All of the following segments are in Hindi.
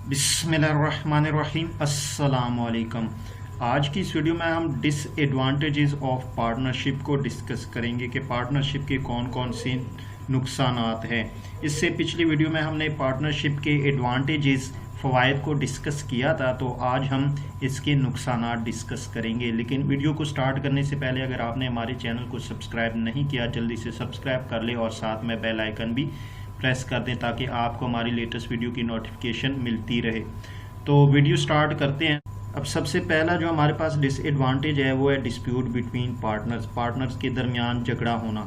बिस्मिल्लाहिर्रहमानिर्रहीम अस्सलामुअलैकुम। आज की इस वीडियो में हम डिसएडवांटेजेस ऑफ पार्टनरशिप को डिस्कस करेंगे कि पार्टनरशिप के कौन कौन से नुकसानात हैं। इससे पिछली वीडियो में हमने पार्टनरशिप के एडवांटेजेस फ़वाइद को डिस्कस किया था, तो आज हम इसके नुकसानात डिस्कस करेंगे। लेकिन वीडियो को स्टार्ट करने से पहले अगर आपने हमारे चैनल को सब्सक्राइब नहीं किया, जल्दी से सब्सक्राइब कर ले और साथ में बेल आइकन भी प्रेस कर दें ताकि आपको हमारी लेटेस्ट वीडियो की नोटिफिकेशन मिलती रहे। तो वीडियो स्टार्ट करते हैं। अब सबसे पहला जो हमारे पास डिसएडवांटेज है वो है डिस्प्यूट बिटवीन पार्टनर्स के दरमियान झगड़ा होना।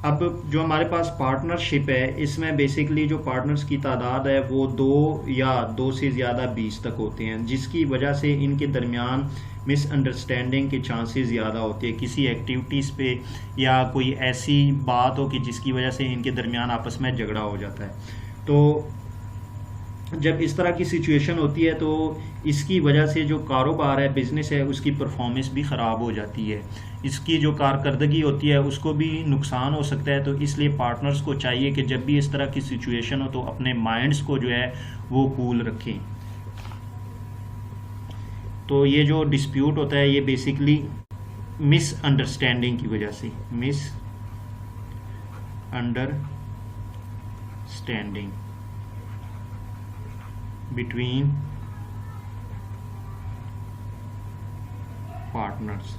अब जो हमारे पास पार्टनरशिप है इसमें बेसिकली जो पार्टनर्स की तादाद है वो दो या दो से ज़्यादा 20 तक होते हैं, जिसकी वजह से इनके दरमियान मिसअंडरस्टैंडिंग के चांसेस ज़्यादा होते हैं किसी एक्टिविटीज़ पे, या कोई ऐसी बात हो कि जिसकी वजह से इनके दरमियान आपस में झगड़ा हो जाता है। तो जब इस तरह की सिचुएशन होती है तो इसकी वजह से जो कारोबार है, बिज़नेस है, उसकी परफॉर्मेंस भी ख़राब हो जाती है, इसकी जो कारकर्दगी होती है उसको भी नुकसान हो सकता है। तो इसलिए पार्टनर्स को चाहिए कि जब भी इस तरह की सिचुएशन हो तो अपने माइंड्स को जो है वो कूल रखें। तो ये जो डिस्प्यूट होता है ये बेसिकली मिसअंडरस्टैंडिंग की वजह से, misunderstanding between partners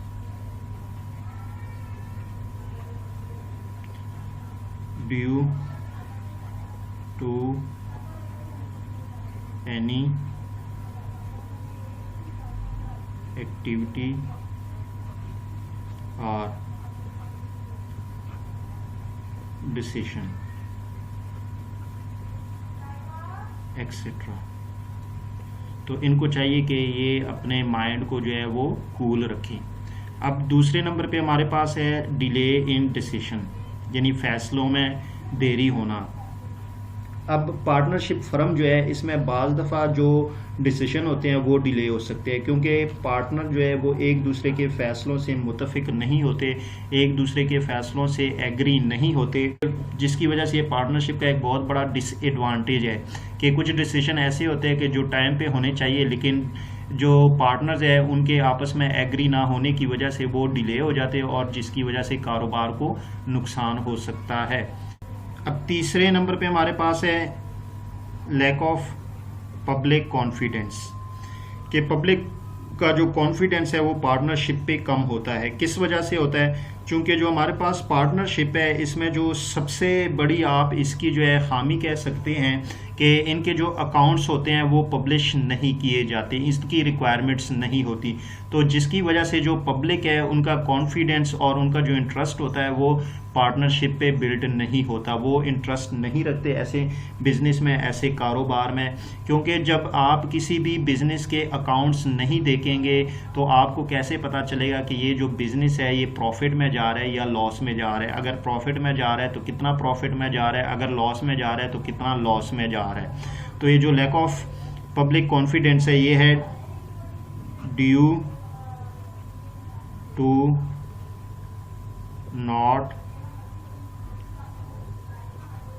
due to any activity और डिसीजन एक्सेट्रा। तो इनको चाहिए कि ये अपने माइंड को जो है वो कूल रखें। अब दूसरे नंबर पे हमारे पास है डिले इन डिसीजन, यानी फैसलों में देरी होना। अब पार्टनरशिप फर्म जो है इसमें बाज़ दफ़ा जो डिसीजन होते हैं वो डिले हो सकते हैं, क्योंकि पार्टनर जो है वो एक दूसरे के फ़ैसलों से मुतफिक नहीं होते, एक दूसरे के फ़ैसलों से एग्री नहीं होते, जिसकी वजह से ये पार्टनरशिप का एक बहुत बड़ा डिसएडवांटेज है कि कुछ डिसीजन ऐसे होते हैं कि जो टाइम पे होने चाहिए लेकिन जो पार्टनर्स है उनके आपस में एग्री ना होने की वजह से वो डिले हो जाते हैं और जिसकी वजह से कारोबार को नुकसान हो सकता है। अब तीसरे नंबर पे हमारे पास है लैक ऑफ पब्लिक कॉन्फिडेंस, कि पब्लिक का जो कॉन्फिडेंस है वो पार्टनरशिप पे कम होता है। किस वजह से होता है? क्योंकि जो हमारे पास पार्टनरशिप है इसमें जो सबसे बड़ी आप इसकी जो है खामी कह सकते हैं कि इनके जो अकाउंट्स होते हैं वो पब्लिश नहीं किए जाते, इसकी रिक्वायरमेंट्स नहीं होती। तो जिसकी वजह से जो पब्लिक है उनका कॉन्फिडेंस और उनका जो इंटरेस्ट होता है वो पार्टनरशिप पे बिल्ड नहीं होता, वो इंटरेस्ट नहीं रखते ऐसे बिज़नेस में, ऐसे कारोबार में। क्योंकि जब आप किसी भी बिज़नेस के अकाउंट्स नहीं देखेंगे तो आपको कैसे पता चलेगा कि ये जो बिज़नेस है ये प्रॉफिट में जा रहा है या लॉस में जा रहा है। अगर प्रॉफिट में जा रहा है तो कितना प्रॉफिट में जा रहा है, अगर लॉस में जा रहा है तो कितना लॉस में जा रहा है। तो ये जो लैक ऑफ पब्लिक कॉन्फिडेंस है ये है due to not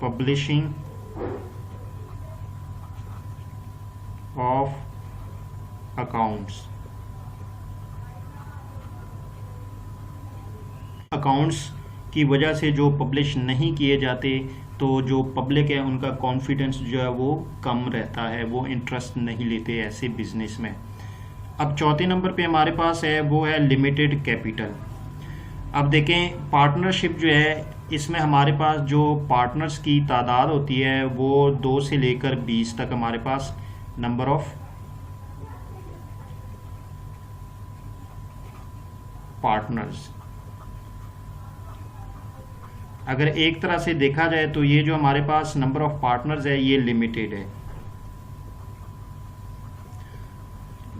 publishing of accounts की वजह से जो पब्लिश नहीं किए जाते तो जो पब्लिक है उनका कॉन्फिडेंस जो है वो कम रहता है, वो इंटरेस्ट नहीं लेते ऐसे बिजनेस में। अब चौथे नंबर पे हमारे पास है वो है लिमिटेड कैपिटल। अब देखें पार्टनरशिप जो है इसमें हमारे पास जो पार्टनर्स की तादाद होती है वो 2 से लेकर 20 तक हमारे पास नंबर ऑफ पार्टनर्स। अगर एक तरह से देखा जाए तो ये जो हमारे पास नंबर ऑफ पार्टनर्स है ये लिमिटेड है,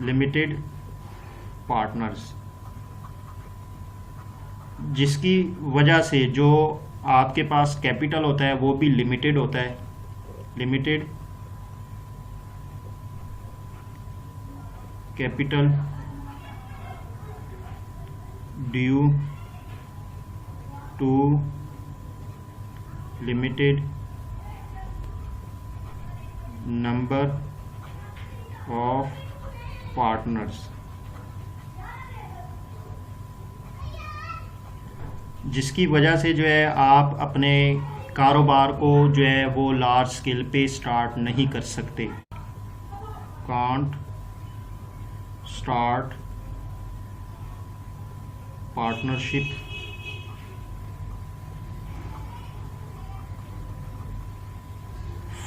लिमिटेड पार्टनर्स, जिसकी वजह से जो आपके पास कैपिटल होता है वो भी लिमिटेड होता है, limited capital due to limited number of partners, जिसकी वजह से जो है आप अपने कारोबार को जो है वो लार्ज स्केल पे स्टार्ट नहीं कर सकते। Can't start partnership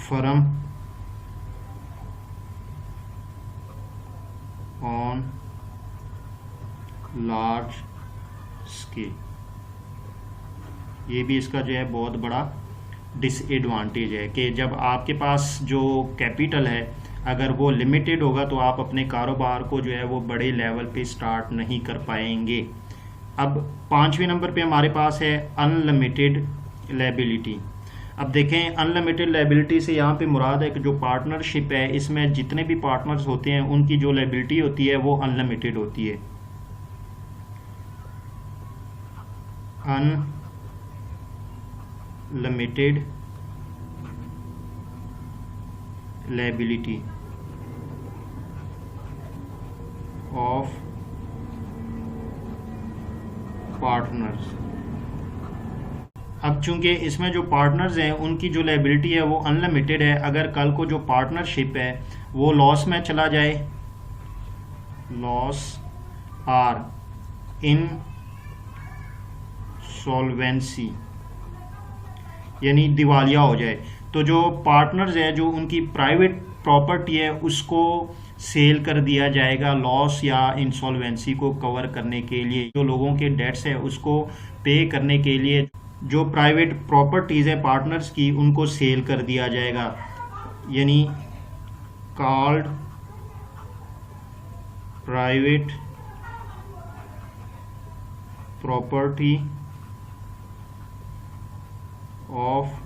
firm on large scale. ये भी इसका जो है बहुत बड़ा डिसएडवांटेज है कि जब आपके पास जो कैपिटल है अगर वो लिमिटेड होगा तो आप अपने कारोबार को जो है वो बड़े लेवल पे स्टार्ट नहीं कर पाएंगे। अब 5वें नंबर पे हमारे पास है अनलिमिटेड लायबिलिटी। अब देखें अनलिमिटेड लायबिलिटी से यहाँ पे मुराद है कि जो पार्टनरशिप है इसमें जितने भी पार्टनर्स होते हैं उनकी जो लायबिलिटी होती है वो अनलिमिटेड होती है। Unlimited liability of partners. अब चूंकि इसमें जो पार्टनर्स हैं उनकी जो लायबिलिटी है वो अनलिमिटेड है, अगर कल को जो पार्टनरशिप है वो लॉस में चला जाए, लॉस आर इन सॉल्वेंसी यानी दिवालिया हो जाए, तो जो पार्टनर्स है जो उनकी प्राइवेट प्रॉपर्टी है उसको सेल कर दिया जाएगा लॉस या इंसॉल्वेंसी को कवर करने के लिए। जो लोगों के डेट्स है उसको पे करने के लिए जो प्राइवेट प्रॉपर्टीज है पार्टनर्स की उनको सेल कर दिया जाएगा, यानी called private property of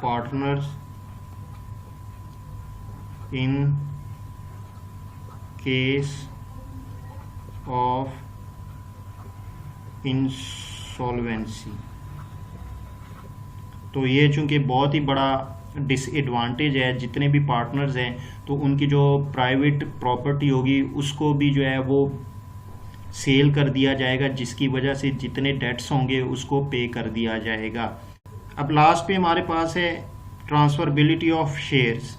partners in case of insolvency. तो ये चूंकि बहुत ही बड़ा डिसएडवांटेज है, जितने भी पार्टनर्स हैं तो उनकी जो प्राइवेट प्रॉपर्टी होगी उसको भी जो है वो सेल कर दिया जाएगा, जिसकी वजह से जितने डेट्स होंगे उसको पे कर दिया जाएगा। अब लास्ट पे हमारे पास है ट्रांसफरबिलिटी ऑफ शेयर्स।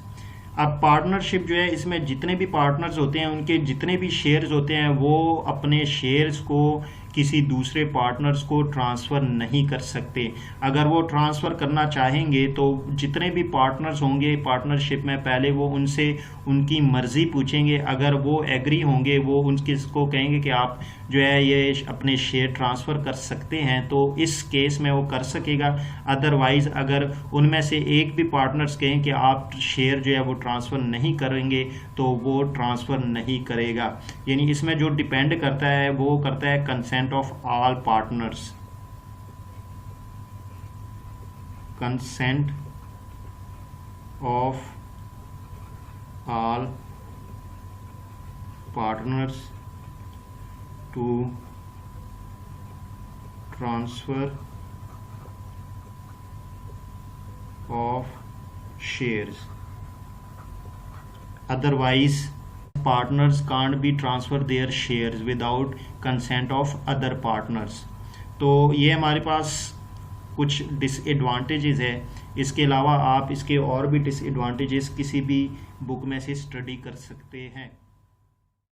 अब पार्टनरशिप जो है इसमें जितने भी पार्टनर्स होते हैं उनके जितने भी शेयर्स होते हैं वो अपने शेयर्स को किसी दूसरे पार्टनर्स को ट्रांसफ़र नहीं कर सकते। अगर वो ट्रांसफ़र करना चाहेंगे तो जितने भी पार्टनर्स होंगे पार्टनरशिप में पहले वो उनसे उनकी मर्ज़ी पूछेंगे, अगर वो एग्री होंगे वो उनको कहेंगे कि आप जो है ये अपने शेयर ट्रांसफ़र कर सकते हैं तो इस केस में वो कर सकेगा। अदरवाइज़ अगर उनमें से एक भी पार्टनर्स कहें कि आप शेयर जो है वो ट्रांसफ़र नहीं करेंगे तो वो ट्रांसफ़र नहीं करेगा। यानी इसमें जो डिपेंड करता है वो करता है consent of all partners, consent of all partners to transfer of shares. Otherwise, partners can't be transfer their shares without consent of other partners। तो ये हमारे पास कुछ डिसएडवांटेजेस है, इसके अलावा आप इसके और भी डिसएडवांटेजेस किसी भी बुक में से स्टडी कर सकते हैं।